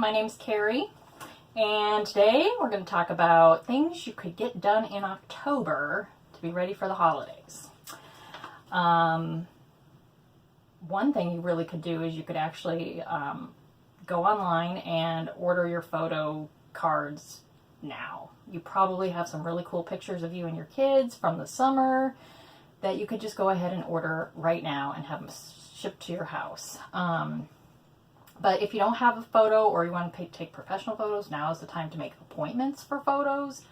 My name's Carrie, and today we're going to talk about things you could get done in October to be ready for the holidays. One thing you really could do is you could actually go online and order your photo cards now. You probably have some really cool pictures of you and your kids from the summer that you could just go ahead and order right now and have them shipped to your house. But if you don't have a photo or you want to take professional photos, now is the time to make appointments for photos.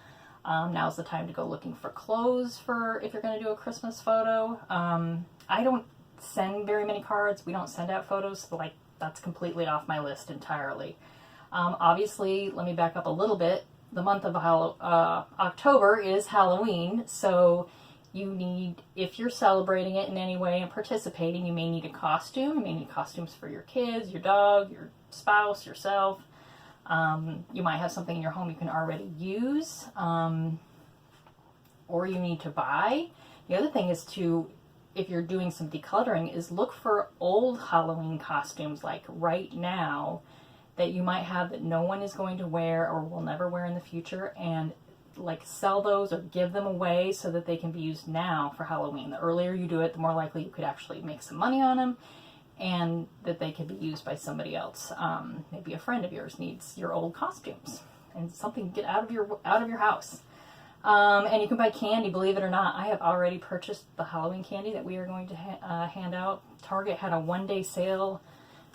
Now is the time to go looking for clothes for if you're going to do a Christmas photo. I don't send very many cards. We don't send out photos, so that's completely off my list entirely. Obviously, let me back up a little bit. The month of October is Halloween, so you need, if you're celebrating it in any way and participating, you may need a costume. You may need costumes for your kids, your dog, your spouse, yourself. You might have something in your home you can already use, or you need to buy. The other thing is to, if you're doing some decluttering, is look for old Halloween costumes like right now that you might have that no one is going to wear or will never wear in the future, and sell those or give them away so that they can be used now for Halloween. The earlier you do it, the more likely you could actually make some money on them and that they could be used by somebody else. Maybe a friend of yours needs your old costumes and something to get out of your house. And you can buy candy, believe it or not. I have already purchased the Halloween candy that we are going to hand out. Target had a one-day sale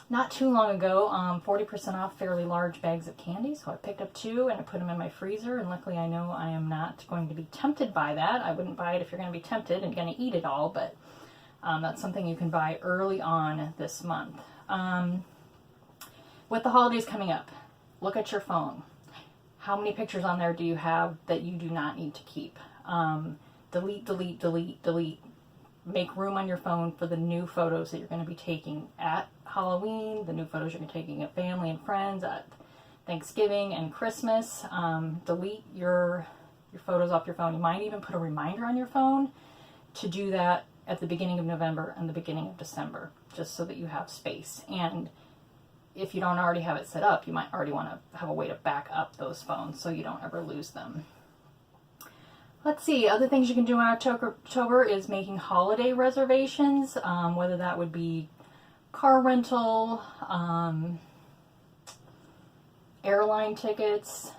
not too long ago, 40% off fairly large bags of candy, so I picked up 2 and I put them in my freezer, and luckily I know I am not going to be tempted by that. I wouldn't buy it if you're going to be tempted and going to eat it all, but that's something you can buy early on this month. With the holidays coming up, look at your phone. How many pictures on there do you have that you do not need to keep? Delete, delete, delete, delete. Make room on your phone for the new photos that you're going to be taking at Halloween, the new photos you're going to be taking at family and friends, at Thanksgiving and Christmas. Delete your photos off your phone. You might even put a reminder on your phone to do that at the beginning of November and the beginning of December, just so that you have space. And if you don't already have it set up, you might already want to have a way to back up those phones so you don't ever lose them. Let's see, other things you can do in October is making holiday reservations, whether that would be car rental, airline tickets,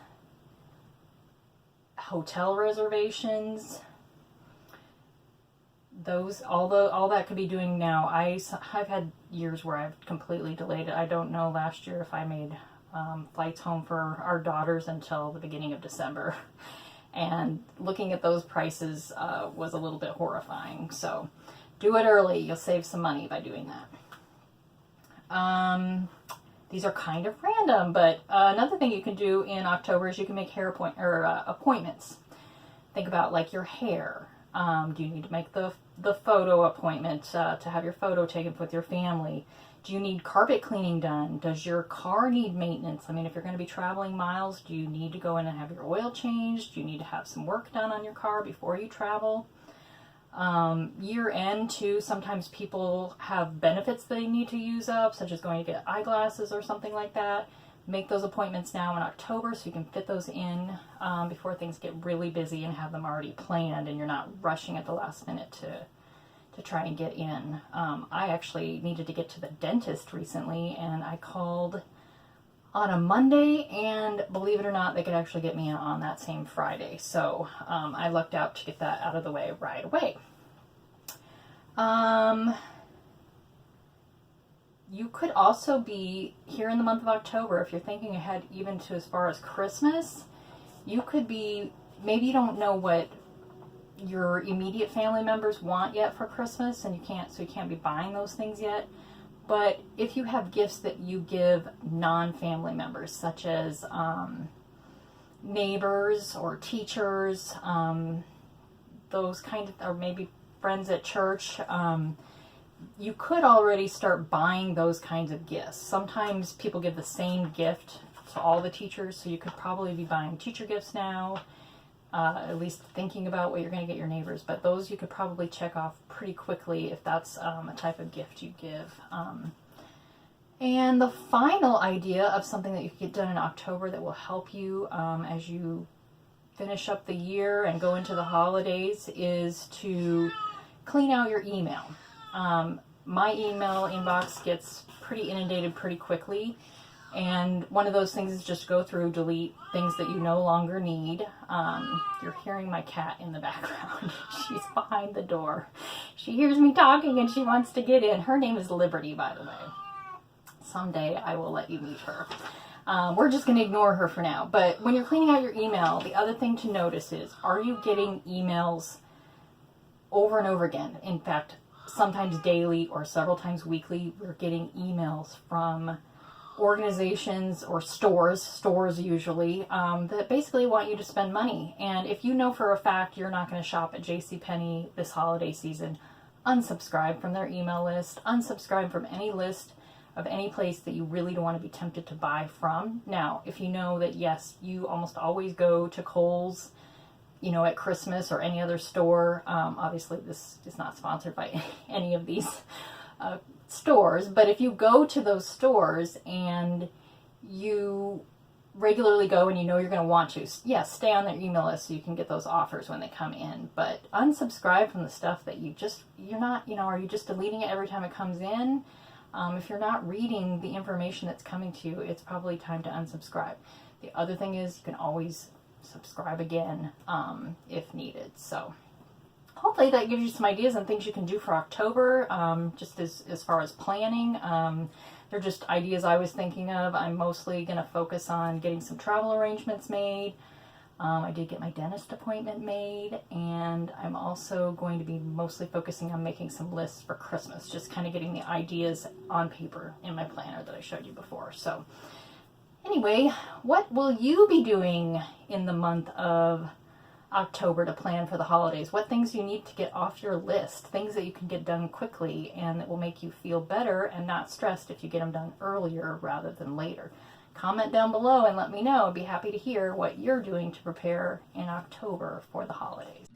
hotel reservations. Those, all that could be doing now. I've had years where I've completely delayed it. I don't know last year if I made flights home for our daughters until the beginning of December. And looking at those prices was a little bit horrifying. So do it early. You'll save some money by doing that. These are kind of random, but another thing you can do in October is you can make hair appointments. Think about your hair. Do you need to make the photo appointment to have your photo taken with your family? Do you need carpet cleaning done? Does your car need maintenance? I mean, if you're going to be traveling miles, do you need to go in and have your oil changed? Do you need to have some work done on your car before you travel? Year end, too, sometimes people have benefits they need to use up, such as going to get eyeglasses or something like that. Make those appointments now in October so you can fit those in before things get really busy and have them already planned and you're not rushing at the last minute to try and get in. I actually needed to get to the dentist recently, and I called on a Monday, and believe it or not, they could actually get me in on that same Friday. So I lucked out to get that out of the way right away. You could also be, here in the month of October, if you're thinking ahead even to as far as Christmas, you could be, maybe you don't know what your immediate family members want yet for Christmas, and you can't be buying those things yet. But if you have gifts that you give non-family members, such as neighbors or teachers, those kind of, or maybe friends at church, you could already start buying those kinds of gifts. Sometimes people give the same gift to all the teachers, so you could probably be buying teacher gifts now. At least thinking about what you're going to get your neighbors, but those you could probably check off pretty quickly if that's a type of gift you give. And the final idea of something that you can get done in October that will help you as you finish up the year and go into the holidays is to clean out your email. My email inbox gets pretty inundated pretty quickly, and one of those things is just go through, delete things that you no longer need. You're hearing my cat in the background. She's behind the door. She hears me talking and she wants to get in. Her name is Liberty, by the way. Someday I will let you meet her. We're just going to ignore her for now. But when you're cleaning out your email, the other thing to notice is, are you getting emails over and over again? In fact, sometimes daily or several times weekly, we're getting emails from organizations or stores usually, that basically want you to spend money. And if you know for a fact you're not going to shop at JCPenney this holiday season, unsubscribe from their email list, unsubscribe from any list of any place that you really don't want to be tempted to buy from. Now, if you know that, yes, you almost always go to Kohl's, at Christmas or any other store, obviously this is not sponsored by any of these stores, but if you go to those stores and you regularly go and you know you're going to want to, yes, stay on their email list so you can get those offers when they come in, but unsubscribe from the stuff that you're not, are you just deleting it every time it comes in? If you're not reading the information that's coming to you, it's probably time to unsubscribe. The other thing is you can always subscribe again if needed. So hopefully that gives you some ideas on things you can do for October, just as far as planning. They're just ideas I was thinking of. I'm mostly going to focus on getting some travel arrangements made. I did get my dentist appointment made, and I'm also going to be mostly focusing on making some lists for Christmas, just kind of getting the ideas on paper in my planner that I showed you before. So anyway, what will you be doing in the month of October to plan for the holidays? What things you need to get off your list, things that you can get done quickly and that will make you feel better and not stressed if you get them done earlier rather than later. Comment down below and let me know. I'd be happy to hear what you're doing to prepare in October for the holidays.